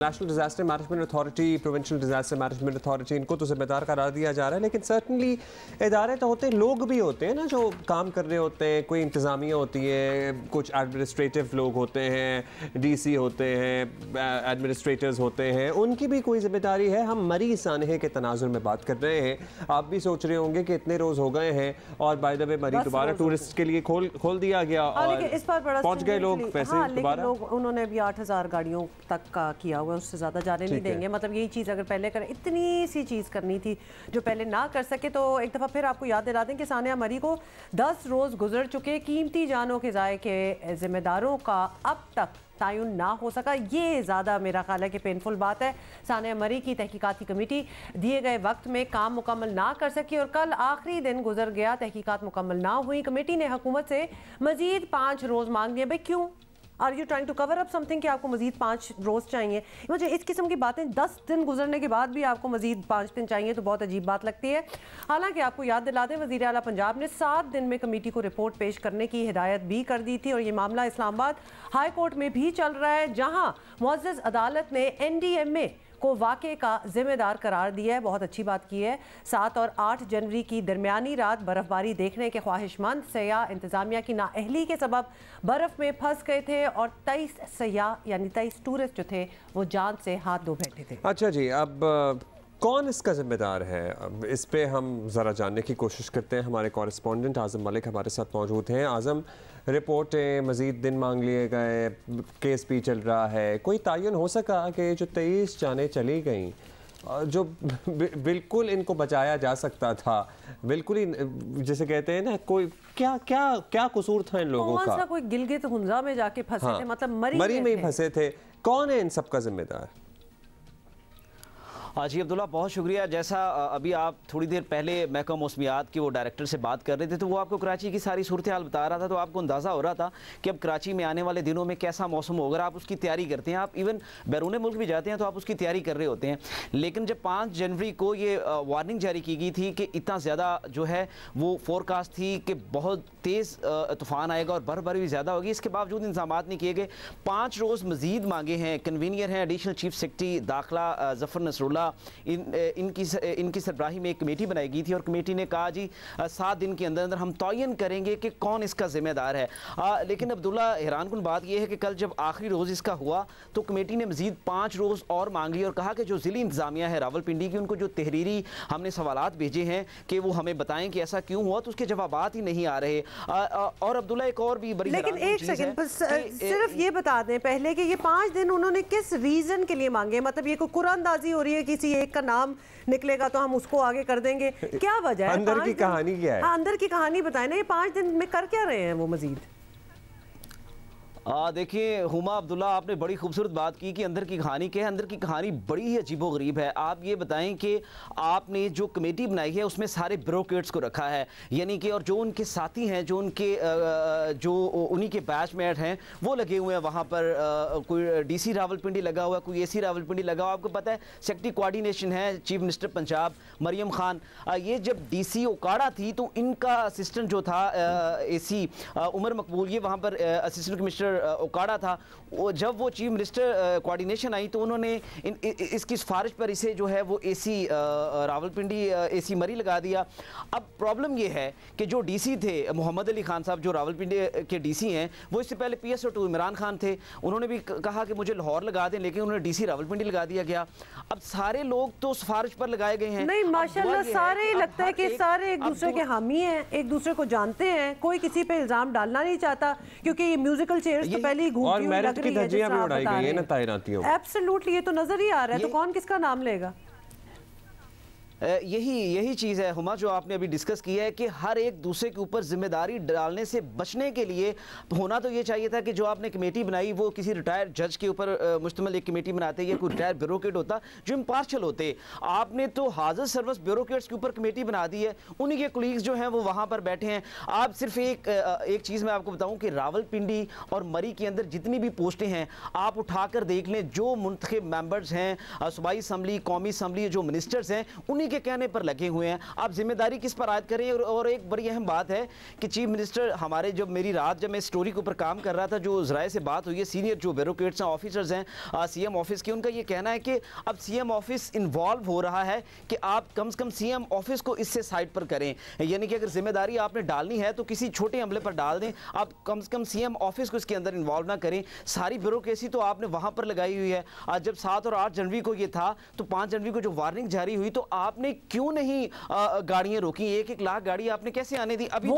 National disaster management authority, provincial disaster management authority, इनको तो जिम्मेदार करार दिया जा रहा है, लेकिन सर्टनली इदारे तो होते हैं, लोग भी होते हैं ना जो काम कर रहे होते हैं। कोई इंतज़ामिया होती है, कुछ एडमिनिस्ट्रेटिव लोग होते हैं, डीसी होते हैं, एडमिनिस्ट्रेटर्स होते हैं, उनकी भी कोई जिम्मेदारी है। हम मरी सानहे के तनाजुर में बात कर रहे हैं। आप भी सोच रहे होंगे कि इतने रोज़ हो गए हैं और बाय द वे मरी दोबारा टूरिस्ट के लिए खोल दिया गया और इस बार बड़ा पहुँच गए लोग वैसे दोबारा। उन्होंने भी 8000 गाड़ियों तक का किया हुआ, उससे ज़्यादा जाने नहीं देंगे। मतलब यही चीज़ अगर पहले करें, इतनी सी चीज़ करनी थी जो पहले ना कर सके। तो एक दफ़ा फिर आपको याद दिला दें कि सानिया मरी को 10 रोज़ गुजर चुके, कीमती जानों के ज़ाये के जिम्मेदारों का अब तक तयन ना हो सका। ये ज़्यादा मेरा ख्याल है कि पेनफुल बात है। सानिया मरी की तहकीकाती कमेटी दिए गए वक्त में काम मुकम्मल ना कर सकी और कल आखिरी दिन गुजर गया, तहकीकात मुकम्मल ना हुई। कमेटी ने हुकूमत से मजीद 5 रोज़ मांग लिए। भाई क्यों? Are you trying to cover up something कि आपको मजीद 5 रोज़ चाहिए? मुझे इस किस्म की बातें 10 दिन गुजरने के बाद भी आपको मजीद 5 दिन चाहिए तो बहुत अजीब बात लगती है। हालांकि आपको याद दिला दें, वज़ीर आला पंजाब ने 7 दिन में कमेटी को रिपोर्ट पेश करने की हिदायत भी कर दी थी और ये मामला इस्लामाबाद हाई कोर्ट में भी चल रहा है, जहां मुअज़्ज़ज़ अदालत ने NDMA को वाक़े का जिम्मेदार करार दिया है। बहुत अच्छी बात की है। 7 और 8 जनवरी की दरमियानी रात बर्फबारी देखने के ख्वाहिशमंद सयाह इंतज़ामिया की नाअहली के सबब बर्फ़ में फंस गए थे और 23 सयाह यानी 23 टूरिस्ट जो थे वो जान से हाथ धो बैठे थे। अच्छा जी, अब कौन इसका जिम्मेदार है? इस पे हम ज़रा जानने की कोशिश करते हैं। हमारे कॉरेस्पॉन्डेंट आज़म मलिक हमारे साथ मौजूद हैं। आज़म, रिपोर्टें मज़ीद दिन मांग लिए गए, केस भी चल रहा है, कोई तयन हो सका कि जो 23 जानें चली गईं, जो बिल्कुल इनको बचाया जा सकता था, बिल्कुल ही जैसे कहते हैं ना, कोई क्या क्या क्या कसूर था इन लोगों का? कोई गिलगित हुंजा में जाके फंसे थे, मतलब मरी में ही फंसे थे। कौन है इन सब का जिम्मेदार? जी अब्दुल्ला, बहुत शुक्रिया। जैसा अभी आप थोड़ी देर पहले महकमा मौसमियात के वो डायरेक्टर से बात कर रहे थे, तो वो आपको कराची की सारी सूरत हाल बता रहा था, तो आपको अंदाज़ा हो रहा था कि अब कराची में आने वाले दिनों में कैसा मौसम होगा। आप उसकी तैयारी करते हैं, आप इवन बैरून मुल्क भी जाते हैं तो आप उसकी तैयारी कर रहे होते हैं। लेकिन जब 5 जनवरी को ये वार्निंग जारी की गई थी कि इतना ज़्यादा जो है वो फोरकास्ट थी कि बहुत तेज़ तूफ़ान आएगा और बर्फबारी भी ज़्यादा होगी, इसके बावजूद इंतजाम नहीं किए गए। 5 रोज़ मज़ीद मांगे हैं। कन्वीनियर हैं एडिशनल चीफ सेक्रेटरी दाखिला ज़फ़र नसरुल्लाह, इनकी सरबराही में एक कमेटी बनाई गई थी और कमेटी ने कहा जी 7 दिन के अंदर अंदर हम तयन करेंगे कि कौन इसका जिम्मेदार है। लेकिन अब्दुल्ला, हैरानकुन बात यह है कि कल जब आखिरी रोज़ इसका हुआ तो कमेटी ने मज़ीद 5 रोज़ और मांग लिए और कहा कि जो ज़िली इंतज़ामिया है रावलपिंडी की, उनको जो तहरीरी हमने सवालात भेजे हैं कि वो हमें बताएं कि ऐसा क्यों हुआ, तो उसके जवाबात ही नहीं आ रहे। और अब्दुल्ला, एक और भी बड़ी, लेकिन एक सेकंड सिर्फ ये बता दें पहले कि ये 5 दिन उन्होंने किस रीजन के लिए मांगे? मतलब ये कोई कुरानदाजी हो रही है, किसी एक का नाम निकलेगा तो हम उसको आगे कर देंगे, क्या वजह है? अंदर की कहानी क्या है? अंदर की कहानी बताएं ना। ये 5 दिन में कर क्या रहे हैं वो मजीद? देखिए हुमा, अब्दुल्ला, आपने बड़ी खूबसूरत बात की कि अंदर की कहानी क्या है। अंदर की कहानी बड़ी ही अजीबोगरीब है। आप ये बताएं कि आपने जो कमेटी बनाई है उसमें सारे ब्यूरोक्रेट्स को रखा है, यानी कि और जो उनके साथी हैं, जो उन्हीं के बैचमेट हैं, वो लगे हुए हैं वहाँ पर। कोई DC रावलपिंडी लगा हुआ है, कोई AC रावलपिंडी लगा हुआ। आपको पता है सेक्रेटरी कोऑर्डिनेशन है चीफ मिनिस्टर पंजाब मरियम खान। ये जब DC ओकाड़ा थी तो इनका असिस्टेंट जो था AC उमर मकबूल, ये वहाँ पर असिस्टेंट कमिश्नर ओकाड़ा था। जब वो चीफ मिनिस्टर कोऑर्डिनेशन आई तो उन्होंने इसकी सिफारिश पर इसे जो है वो AC रावलपिंडी AC मरी लगा दिया। अब प्रॉब्लम ये है कि जो DC थे मोहम्मद अली खान साहब, जो रावलपिंडी के DC हैं, वो इससे पहले PSO2 इमरान खान थे। उन्होंने भी कहा कि मुझे लाहौर लगा दें, लेकिन उन्होंने DC रावलपिंडी लगा दिया गया। अब सारे लोग तो सिफारिश पर लगाए गए हैं। नहीं, माशाल्लाह सारे लगता है कि सारे एक दूसरे के हामी हैं, एक दूसरे को जानते हैं, कोई किसी पे इल्जाम डालना नहीं चाहता, क्योंकि ये म्यूजिकल चेयर्स तो पहले ही घूमती हुई लग रही है, धज्जियां भी उड़ाई गई है ना तैनातियों। एब्सोल्युटली, ये तो नजर ही आ रहा है। तो कौन किसका नाम लेगा? यही चीज़ है हुमा जो आपने अभी डिस्कस किया है कि हर एक दूसरे के ऊपर जिम्मेदारी डालने से बचने के लिए होना तो ये चाहिए था कि जो आपने कमेटी बनाई वो किसी रिटायर्ड जज के ऊपर मुश्तमिल एक कमेटी बनाते या कोई रिटायर्ड ब्यूरोक्रेट होता जो इम्पार्शल होते। आपने तो हाजिर सर्विस ब्यूरोक्रेट्स के ऊपर कमेटी बना दी है, उन्हीं के कोलीग्स जो हैं वो वहाँ पर बैठे हैं। आप सिर्फ एक चीज़ मैं आपको बताऊँ कि रावलपिंडी और मरी के अंदर जितनी भी पोस्टें हैं आप उठाकर देख लें, जो मुंतखब मेंबर्स हैं सूबाई असम्बली, कौमी असम्बली, जो मिनिस्टर्स हैं, उन्हीं के कहने पर लगे हुए हैं। आप जिम्मेदारी किस पर आयद करें। और एक बड़ी अहम बात है कि चीफ मिनिस्टर हमारे, जब मेरी रात जब मैं स्टोरी के ऊपर काम कर रहा था, जो ज़राए से बात हुई है, सीनियर जो ब्यूरोक्रेट्स हैं, ऑफिसर्स हैं सीएम ऑफिस के, उनका ये कहना है कि अब सीएम ऑफिस इन्वॉल्व हो रहा है कि आप कम से कम सीएम ऑफिस को इससे साइड पर करें। यानी कि अगर जिम्मेदारी आपने डालनी है तो किसी छोटे अमले पर डाल दें, आप कम से कम सीएम ऑफिस को इसके अंदर इन्वॉल्व ना करें। सारी ब्यूरोक्रेसी तो आपने वहां पर लगाई हुई है। आज जब 7 और 8 जनवरी को ये था, तो 5 जनवरी को जो वार्निंग जारी हुई, तो आपने क्यों नहीं गाड़ियां रोकी? 1-1 लाख गाड़ी आपने कैसे आने दी? अभी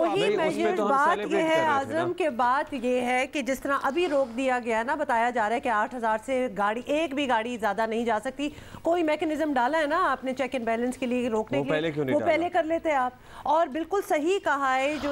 तो बात ये है आजम के, बात ये है कि जिस तरह अभी रोक दिया गया ना, बताया जा रहा है कि 8000 से गाड़ी, एक भी गाड़ी ज्यादा नहीं जा सकती। कोई मैकेनिज्म डाला है ना आपने चेक एंड बैलेंस के लिए रोकने के लिए, वो पहले कर लेते आप। और बिल्कुल सही कहा है जो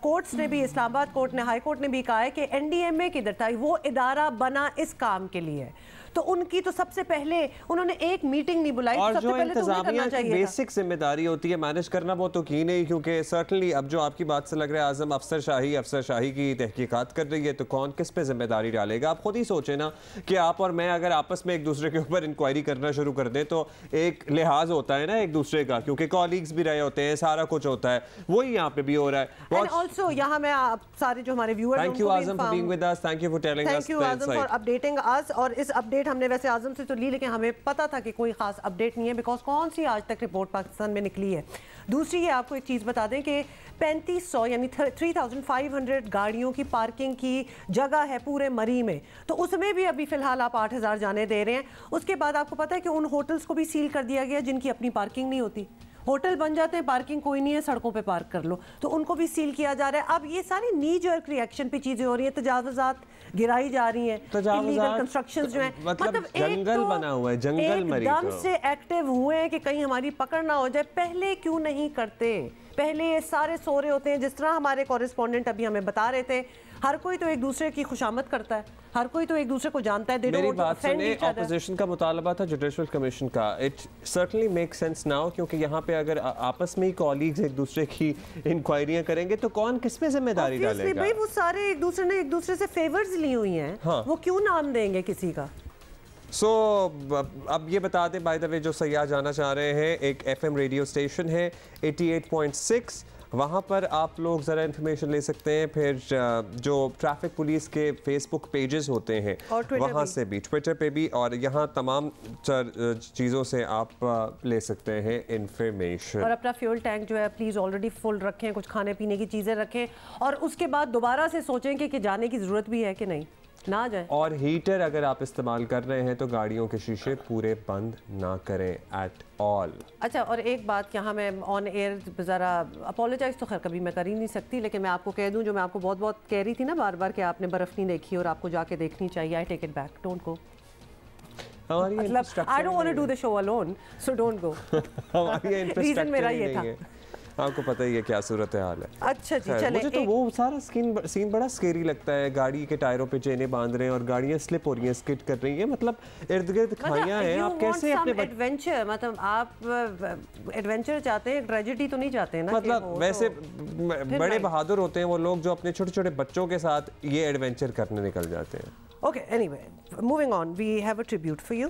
कोर्ट्स ने भी, इस्लामाबाद कोर्ट ने, हाई कोर्ट ने भी कहा है कि एनडीएमए किधर था, वो इदारा बना इस काम के लिए, तो उनकी तो सबसे पहले उन्होंने एक मीटिंग नहीं बुलाई। और तो जो इंतजामिया की बेसिक जिम्मेदारी होती है मैनेज करना, वो तो की नहीं, क्योंकि सर्टनली अब जो आपकी बात से लग रहा है आजम, अफसरशाही की तहकीकात कर रही है, तो कौन किस पे जिम्मेदारी डालेगा? आप खुद ही सोचें ना कि आप और मैं अगर आपस में एक दूसरे के ऊपर इंक्वायरी करना शुरू कर दें, तो एक लिहाज होता है ना एक दूसरे का, क्योंकि कॉलीग्स भी रहे होते हैं, सारा कुछ होता है, वही यहाँ पे भी हो रहा है। ऑल्सो यहाँ मैं आप सारे जो हमारे viewers, thank you Azam for being with us, thank you for telling us, thank you Azam for updating us. और इस अपडेट हमने वैसे आजम से तो ली, लेकिन हमें पता था कि कोई खास अपडेट नहीं है, बिकॉज कौन सी आज तक रिपोर्ट पाकिस्तान में निकली है। दूसरी ये आपको एक चीज़ बता दें कि 3500 यानी 3500 गाड़ियों की पार्किंग की जगह है पूरे मरी में, तो उसमें भी अभी फिलहाल आप 8000 जाने दे रहे हैं। उसके बाद आपको पता है कि उन होटल्स को भी सील कर दिया गया जिनकी अपनी पार्किंग नहीं होती। होटल बन जाते हैं, पार्किंग कोई नहीं है, सड़कों पे पार्क कर लो, तो उनको भी सील किया जा रहा है। अब ये सारी नी जर्क रिएक्शन पे चीजें हो रही है, तजावुजात गिराई जा रही हैं, इलीगल कंस्ट्रक्शंस जो हैं, मतलब जंगल बना हुआ है, जंगल मरी एकदम से एक्टिव हुए हैं कि कहीं हमारी पकड़ ना हो जाए। पहले क्यों नहीं करते? पहले ये सारे सो रहे होते हैं, जिस तरह हमारे कॉरेस्पॉन्डेंट अभी हमें बता रहे थे, हर कोई तो एक दूसरे की खुशामद करता है, हर कोई तो एक दूसरे को जानता है। मेरी बात सुने, ऑपोजिशन का मुतालबा था जुडिशल कमीशन का, it certainly make sense now, क्योंकि यहाँ पे अगर आपस में ही कॉलीग्स एक दूसरे की इंक्वायरियां करेंगे तो कौन किस पे जिम्मेदारी डालेगा? भाई वो सारे एक दूसरे ने एक दूसरे से फेवर्स ली हुई हैं, हाँ। वो क्यों नाम देंगे किसी का? अब ये बता दें, बाय द वे, जो सयाह जाना चाह रहे हैं, एक FM रेडियो स्टेशन है 88.6, वहाँ पर आप लोग ज़रा इन्फॉर्मेशन ले सकते हैं। फिर जो ट्रैफिक पुलिस के फेसबुक पेजेस होते हैं वहाँ से भी, ट्विटर पे भी, और यहाँ तमाम चीज़ों से आप ले सकते हैं इन्फॉर्मेशन। और अपना फ्यूल टैंक जो है प्लीज़ ऑलरेडी फुल रखें, कुछ खाने पीने की चीज़ें रखें, और उसके बाद दोबारा से सोचें कि जाने की ज़रूरत भी है कि नहीं, ना जाए। और हीटर अगर आप इस्तेमाल कर रहे हैं तो गाड़ियों के शीशे पूरे बंद ना करें एट ऑल। अच्छा, और एक बात यहाँ मैं ऑन एयर ज़रा अपोलोजाइज तो खैर कभी मैं कर ही नहीं सकती, लेकिन मैं आपको कह दूँ, जो मैं आपको बहुत बहुत कह रही थी ना बार बार कि आपने बर्फ़ नहीं देखी और आपको जाके देखनी चाहिए, I take it back, don't go. मतलब I don't want to do the show alone, so don't go. Reason मेरा ये था, आपको पता ही है क्या सूरत हाल है। अच्छा जी, चले। मुझे तो वो सारा सीन बड़ा स्केरी लगता है, गाड़ी के टायरों पे चेनें बांध रहे हैं और गाड़ियां स्लिप हो रही हैं, स्किड कर रही हैं, मतलब इर्द गिर्द खाइयां हैं। आप कैसे अपने एडवेंचर, मतलब आप एडवेंचर चाहते हैं, ट्रेजेडी तो नहीं चाहते ना? मतलब वैसे बड़े बहादुर होते हैं वो लोग जो अपने छोटे छोटे बच्चों के साथ ये एडवेंचर करने निकल जाते हैं। Okay, anyway, moving on, we have a tribute for you.